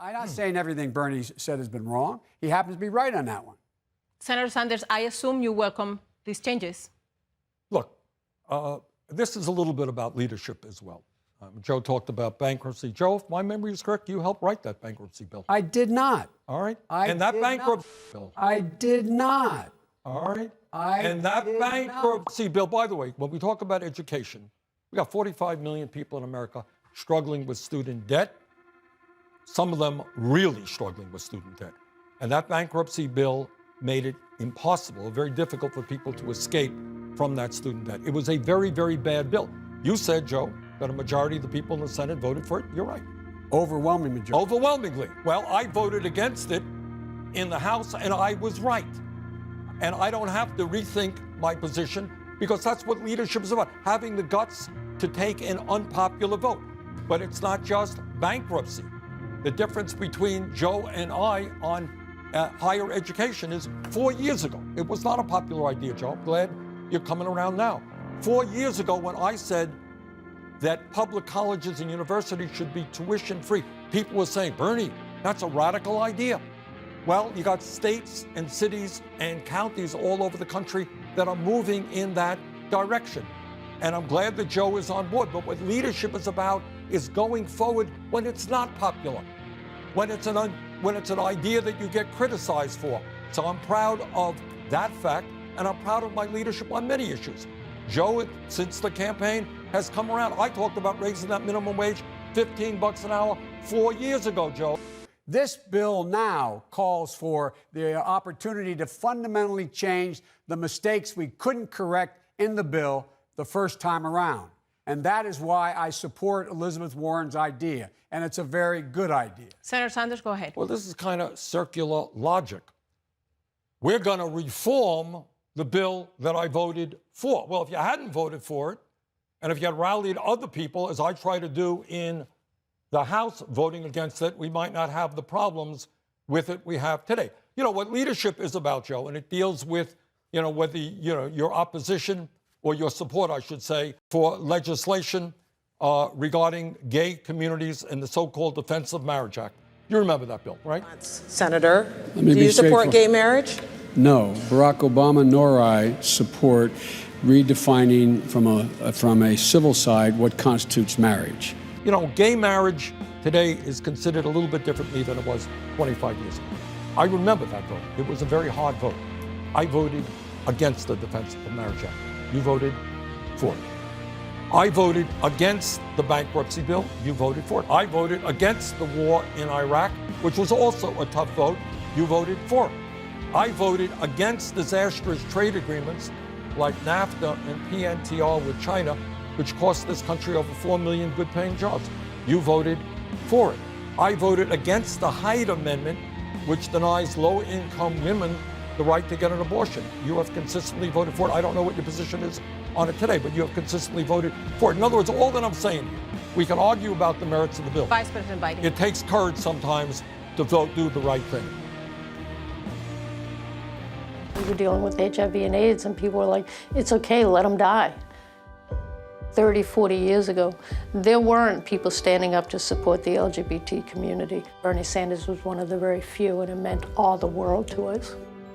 I'm not saying everything Bernie said has been wrong. He happens to be right on that one. Senator Sanders, I assume you welcome these changes. Look, this is a little bit about leadership as well. Joe talked about bankruptcy. Joe, if my memory is correct, you helped write that bankruptcy bill. I did not. All right? And that bankruptcy bill. I did not. All right? And that bankruptcy bill, by the way, when we talk about education, we got 45 million people in America struggling with student debt. Some of them really struggling with student debt. And that bankruptcy bill made it impossible, very difficult for people to escape from that student debt. It was a very, very bad bill. You said, Joe, that a majority of the people in the Senate voted for it. You're right. Overwhelming majority. Overwhelmingly. Well, I voted against it in the House, and I was right. And I don't have to rethink my position, because that's what leadership is about, having the guts to take an unpopular vote. But it's not just bankruptcy. The difference between Joe and I on higher education is 4 years ago. It was not a popular idea, Joe. I'm glad you're coming around now. 4 years ago, when I said that public colleges and universities should be tuition-free, people were saying, Bernie, that's a radical idea. Well, you got states and cities and counties all over the country that are moving in that direction. And I'm glad that Joe is on board. But what leadership is about is going forward when it's not popular, when it's an idea that you get criticized for. So I'm proud of that fact, and I'm proud of my leadership on many issues. Joe, since the campaign, has come around. I talked about raising that minimum wage $15 an hour 4 years ago, Joe. This bill now calls for the opportunity to fundamentally change the mistakes we couldn't correct in the bill the first time around. And that is why I support Elizabeth Warren's idea. And it's a very good idea. Senator Sanders, go ahead. Well, this is kind of circular logic. We're going to reform the bill that I voted for. Well, if you hadn't voted for it, and if you had rallied other people, as I try to do in the House voting against it, we might not have the problems with it we have today. You know, what leadership is about, Joe, and it deals with, whether, your opposition or your support, I should say, for legislation regarding gay communities and the so-called Defense of Marriage Act. You remember that bill, right? Senator, do you support gay marriage? No, Barack Obama nor I support redefining from a civil side what constitutes marriage. Gay marriage today is considered a little bit differently than it was 25 years ago. I remember that vote. It was a very hard vote. I voted against the Defense of Marriage Act. You voted for it. I voted against the bankruptcy bill. You voted for it. I voted against the war in Iraq, which was also a tough vote. You voted for it. I voted against disastrous trade agreements like NAFTA and PNTR with China, which cost this country over 4 million good-paying jobs. You voted for it. I voted against the Hyde Amendment, which denies low-income women the right to get an abortion. You have consistently voted for it. I don't know what your position is on it today, but you have consistently voted for it. In other words, all that I'm saying here, we can argue about the merits of the bill. Vice President Biden. It takes courage sometimes to do the right thing. We were dealing with HIV and AIDS, and people were like, it's okay, let them die. 30, 40 years ago, there weren't people standing up to support the LGBT community. Bernie Sanders was one of the very few, and it meant all the world to us.